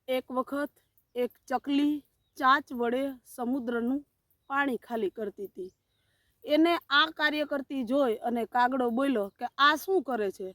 એક વખત એક ચકલી ચાંચ વડે સમુદ્રનું પાણી ખાલી કરતી હતી. એને આ કાર્ય કરતી જોઈ અને કાગડો બોલ્યો કે આ શું કરે છે?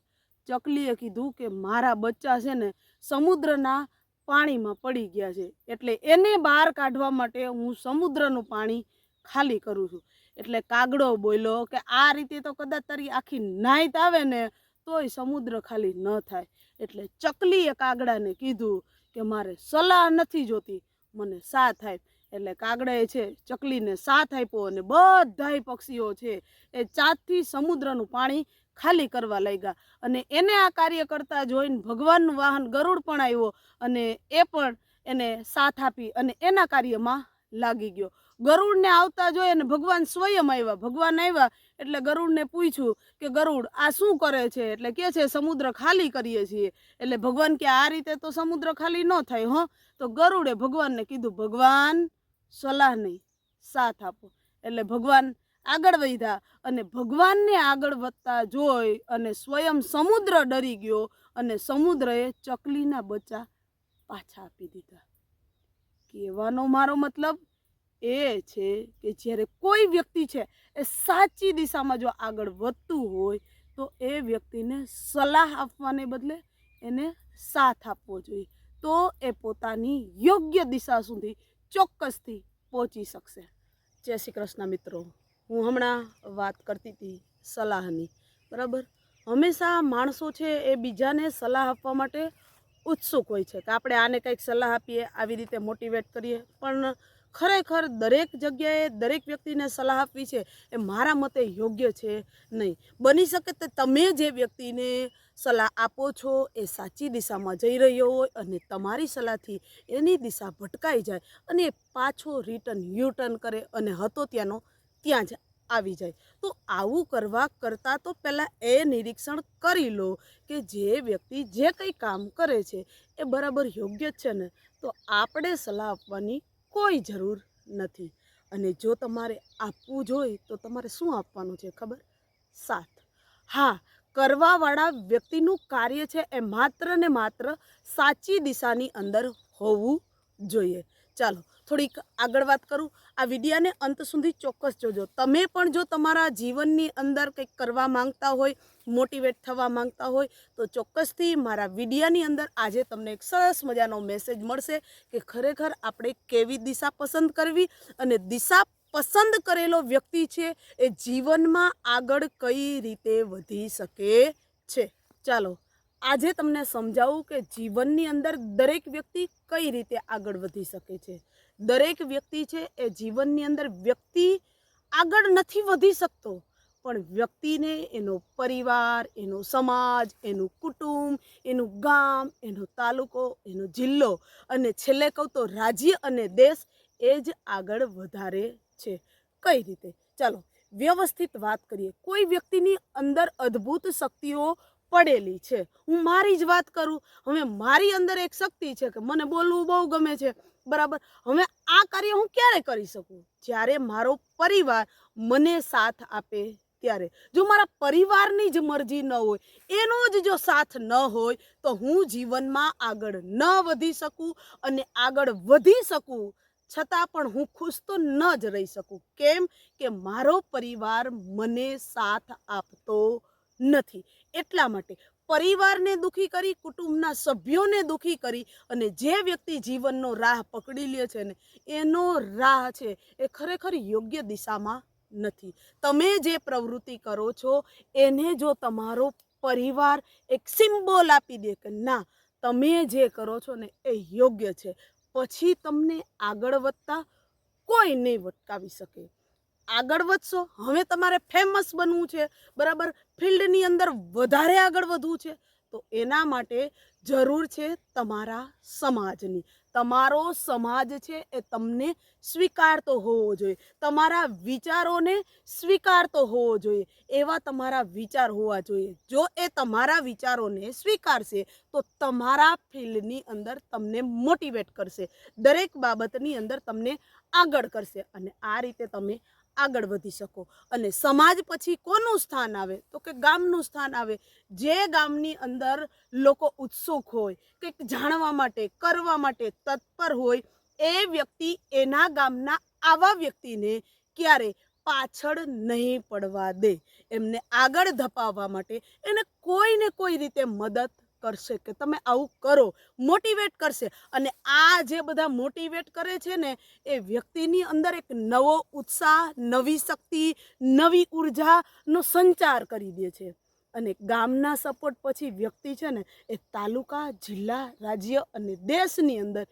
ચકલીએ કીધું કે મારા બચ્ચા છે ને સમુદ્રના પાણીમાં પડી ગયા છે, એટલે એને બહાર કાઢવા માટે હું સમુદ્રનું પાણી ખાલી કરું છું. એટલે કાગડો બોલ્યો કે આ રીતે તો કદાચ તારી આખી નાઈત આવે ને તોય સમુદ્ર ખાલી ન થાય. એટલે ચકલીએ કાગડાને કીધું કે મારે સલાહ નથી જોતી, મને સાથ આપ. એટલે કાગડાએ છે ચકલીને સાથ આપ્યો અને બધાય પક્ષીઓ છે એ ચાંદથી સમુદ્રનું પાણી ખાલી કરવા લાગ્યા. અને એને આ કાર્ય કરતા જોઈને ભગવાનનું વાહન ગરુડ પણ આવ્યો અને એ પણ એને સાથ આપી અને એના કાર્યમાં લાગી ગયો. ગરુડને આવતા જોઈ અને ભગવાન સ્વયં આવ્યા. ભગવાન આવ્યા એટલે ગરુડને પૂછ્યું કે ગરુડ આ શું કરે છે? એટલે કે છે સમુદ્ર ખાલી કરીએ છીએ. એટલે ભગવાન કે આ રીતે તો સમુદ્ર ખાલી ન થાય હો. તો ગરુડે ભગવાનને કીધું ભગવાન સલાહ નહીં, સાથ આપો. એટલે ભગવાન આગળ વધ્યા અને ભગવાનને આગળ વધતા જોઈ અને સ્વયં સમુદ્ર ડરી ગયો અને સમુદ્રએ ચકલીના બચ્ચા પાછા આપી દીધા. કહેવાનો મારો મતલબ એ છે કે જ્યારે કોઈ વ્યક્તિ છે એ સાચી દિશામાં જો આગળ વધતું હોય તો એ વ્યક્તિને સલાહ આપવાને બદલે એને સાથ આપવો જોઈએ, તો એ પોતાની યોગ્ય દિશા સુધી ચોક્કસથી પહોંચી શકશે. જય શ્રી કૃષ્ણ મિત્રો. હું હમણાં વાત કરતી હતી સલાહની, બરાબર. હંમેશા માણસો છે એ બીજાને સલાહ આપવા માટે ઉત્સુક હોય છે કે આપણે આને કંઈક સલાહ આપીએ, આવી રીતે મોટિવેટ કરીએ. પણ ખરેખર દરેક જગ્યાએ દરેક વ્યક્તિને સલાહ આપવી છે એ મારા મતે યોગ્ય છે નહીં. બની શકે તો તમે જે વ્યક્તિને સલાહ આપો છો એ સાચી દિશામાં જઈ રહ્યો હોય અને તમારી સલાહથી એની દિશા ભટકાઈ જાય અને પાછો રિટર્ન યુટર્ન કરે અને હતો ત્યાંનો ત્યાં જ આવી જાય. તો આવું કરવા કરતાં તો પહેલાં એ નિરીક્ષણ કરી લો કે જે વ્યક્તિ જે કંઈ કામ કરે છે એ બરાબર યોગ્ય જ છે ને, તો આપણે સલાહ આપવાની કોઈ જરૂર નથી. અને જો તમારે આપવું જોઈએ તો તમારે શું આપવાનું છે ખબર? સાથ. હા, કરવાવાળા વ્યક્તિનું કાર્ય છે એ માત્ર ને માત્ર સાચી દિશાની અંદર હોવું જોઈએ. ચાલો થોડીક આગળ વાત કરું. આ વિડીયાને અંત સુધી ચોક્કસ જોજો. તમે પણ જો તમારા જીવનની અંદર કંઈક કરવા માંગતા હોય, મોટિવેટ થવા માંગતા હોય તો ચોક્કસથી મારા વિડીયાની અંદર આજે તમને એક સરસ મજાનો મેસેજ મળશે કે ખરેખર આપણે કેવી દિશા પસંદ કરવી અને દિશા પસંદ કરેલો વ્યક્તિ છે એ જીવનમાં આગળ કઈ રીતે વધી શકે છે. ચાલો આજે તમને સમજાવું કે જીવનની અંદર દરેક વ્યક્તિ કઈ રીતે આગળ વધી શકે છે. દરેક વ્યક્તિ છે એ જીવનની અંદર વ્યક્તિ આગળ નથી વધી શકતો, પણ વ્યક્તિને એનો પરિવાર, એનો સમાજ, એનું કુટુંબ, એનું ગામ, એનો તાલુકો, એનો જિલ્લો અને છેલ્લે કહું તો રાજ્ય અને દેશ એ જ આગળ વધારે છે. કઈ રીતે? ચાલો વ્યવસ્થિત વાત કરીએ. કોઈ વ્યક્તિની અંદર અદ્ભુત શક્તિઓ પડેલી છે. હું મારી જ વાત કરું. હવે મારી અંદર એક શક્તિ છે કે મને બોલવું બહુ ગમે છે, બરાબર. હવે આ કાર્ય હું ક્યારે કરી શકું? જ્યારે મારો પરિવાર મને સાથ આપે ત્યારે. જો મારા પરિવારની જ મરજી ન હોય, એનો જ જો સાથ ન હોય તો હું જીવનમાં આગળ ન વધી શકું અને આગળ વધી શકું છતાં પણ હું ખુશ તો ન જ રહી શકું. કેમ કે મારો પરિવાર મને સાથ આપતો નથી. એટલા માટે પરિવારને દુખી કરી, કુટુંબના સભ્યોને દુખી કરી અને જે વ્યક્તિ જીવનનો રાહ પકડી લે છે ને એનો રાહ છે એ ખરેખર યોગ્ય દિશામાં નથી. તમે જે પ્રવૃત્તિ કરો છો એને જો તમારો પરિવાર એક સિમ્બોલ આપી દે કે ના તમે જે કરો છો ને એ યોગ્ય છે, પછી તમને આગળ વધતા કોઈ નહીં વટકાવી શકે. આગળ વધશો. હવે તમારે ફેમસ બનવું છે, બરાબર, ફિલ્ડની અંદર વધારે આગળ વધવું છે, તો એના માટે જરૂર છે તમારા સમાજની. તમારો સમાજ છે એ તમને સ્વીકારતો હોવો જોઈએ, તમારા વિચારોને સ્વીકારતો હોવો જોઈએ. એવા તમારા વિચાર હોવા જોઈએ. જો એ તમારા વિચારોને સ્વીકારશે તો તમારા ફિલ્ડની અંદર તમને મોટિવેટ કરશે, દરેક બાબતની અંદર તમને આગળ કરશે અને આ રીતે તમે આગળ વધી શકો. અને સમાજ પછી કોનું સ્થાન આવે તો કે ગામનું સ્થાન આવે. જે ગામની અંદર લોકો ઉત્સુક હોય, કંઈક જાણવા માટે, કરવા માટે તત્પર હોય, એ વ્યક્તિ એના ગામના આવા વ્યક્તિને ક્યારે પાછળ નહીં પડવા દે. એમને આગળ ધપાવવા માટે એને કોઈ ને કોઈ રીતે મદદ કરશે કે તમે આવું કરો, મોટિવેટ કરશે. અને આ જે બધા મોટિવેટ કરે છે ને, એ વ્યક્તિની અંદર એક નવો ઉત્સાહ, નવી શક્તિ, નવી ઉર્જાનો સંચાર કરી દે છે. અને ગામના સપોર્ટ પછી વ્યક્તિ છે ને એ તાલુકા, જિલ્લા, રાજ્ય અને દેશની અંદર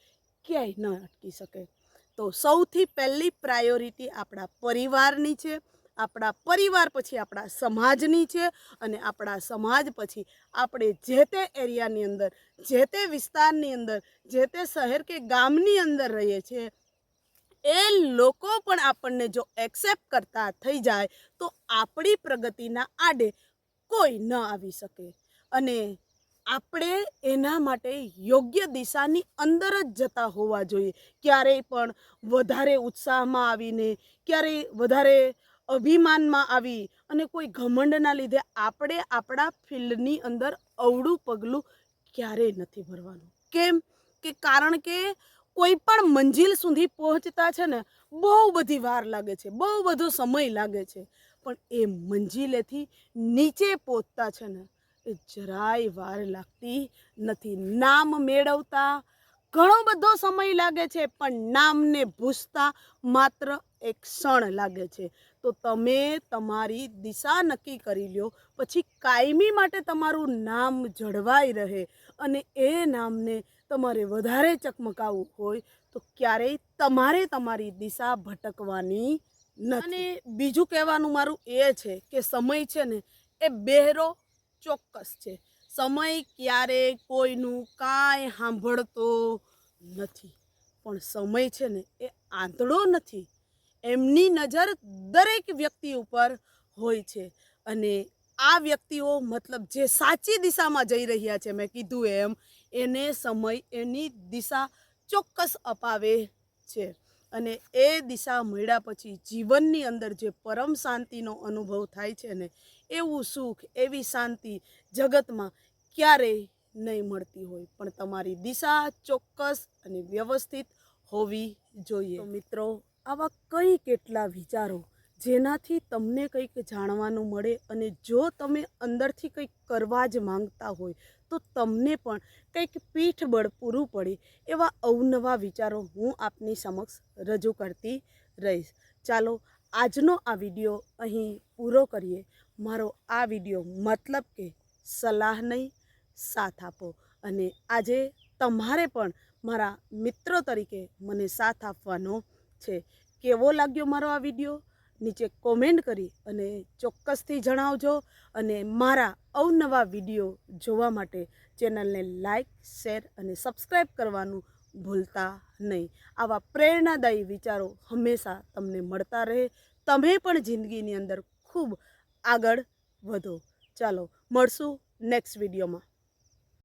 ક્યાંય ન અટકી શકે. તો સૌથી પહેલી પ્રાયોરિટી આપણા પરિવારની છે, આપણા પરિવાર પછી આપણા સમાજની છે, અને આપણા સમાજ પછી આપણે જે તે એરિયાની અંદર, જે તે વિસ્તારની અંદર, જે તે શહેર કે ગામની અંદર રહીએ છીએ, એ લોકો પણ આપણને જો એક્સેપ્ટ કરતા થઈ જાય તો આપણી પ્રગતિના આડે કોઈ ન આવી શકે. અને આપણે એના માટે યોગ્ય દિશાની અંદર જ જતા હોવા જોઈએ. ક્યારેય પણ વધારે ઉત્સાહમાં આવીને, ક્યારેય વધારે અભિમાનમાં આવી અને કોઈ ઘમંડના લીધે આપણે આપણા ફિલ્ડની અંદર અવળું પગલું ક્યારેય નથી ભરવાનું. કેમ કે કારણ કે કોઈ પણ મંજિલ સુધી પહોંચતા છે ને બહુ બધી વાર લાગે છે, બહુ બધો સમય લાગે છે. પણ એ મંજિલેથી નીચે પહોંચતા છે ને એ જરાય વાર લાગતી નથી. નામ મેળવતા ઘણો બધો સમય લાગે છે, પણ નામને ભૂસતા માત્ર એક ક્ષણ લાગે છે. તો તમે તમારી દિશા નક્કી કરી લ્યો, પછી કાયમી માટે તમારું નામ જળવાઈ રહે અને એ નામને તમારે વધારે ચકમકાવવું હોય તો ક્યારેય તમારે તમારી દિશા ભટકવાની નથી. અને બીજું કહેવાનું મારું એ છે કે સમય છે ને એ બહેરો ચોક્કસ છે. સમય ક્યારેય કોઈનું કાંઈ સાંભળતો નથી, પણ સમય છે ને એ આંધળો નથી. એમની નજર દરેક વ્યક્તિ ઉપર હોય છે. અને આ વ્યક્તિઓ મતલબ જે સાચી દિશામાં જઈ રહ્યા છે, મેં કીધું એમ, એને સમય એની દિશા ચોક્કસ અપાવે છે. અને એ દિશા મળ્યા પછી જીવનની અંદર જે પરમ શાંતિનો અનુભવ થાય છે ને, એવું સુખ, એવી શાંતિ જગતમાં ક્યારેય નહીં મળતી હોય. પણ તમારી દિશા ચોક્કસ અને વ્યવસ્થિત હોવી જોઈએ. તો મિત્રો, આવા કઈ કેટલા વિચારો જેનાથી તમને કંઈક જાણવાનું મળે, અને જો તમે અંદરથી કંઈક કરવા જ માંગતા હોય તો તમને પણ કંઈક પીઠબળ પૂરું પડે, એવા અવનવા વિચારો હું આપની સમક્ષ રજૂ કરતી રહીશ. ચાલો આજનો આ વિડીયો અહીં પૂરો કરીએ. મારો આ વિડીયો મતલબ કે સલાહ નહીં, સાથ આપો. અને આજે તમારે પણ મારા મિત્રો તરીકે મને સાથ આપવાનો છે. કેવો લાગ્યો મારો આ વિડીયો? નીચે કોમેન્ટ કરી અને ચોક્કસથી જણાવજો. અને મારા અવનવા વિડીયો જોવા માટે ચેનલને લાઈક, શેર અને સબસ્ક્રાઈબ કરવાનું ભૂલતા નહીં. આવા પ્રેરણાદાયી વિચારો હંમેશા તમને મળતા રહે. તમે પણ જિંદગીની અંદર ખૂબ આગળ વધો. ચાલો મળશું નેક્સ્ટ વિડીયોમાં.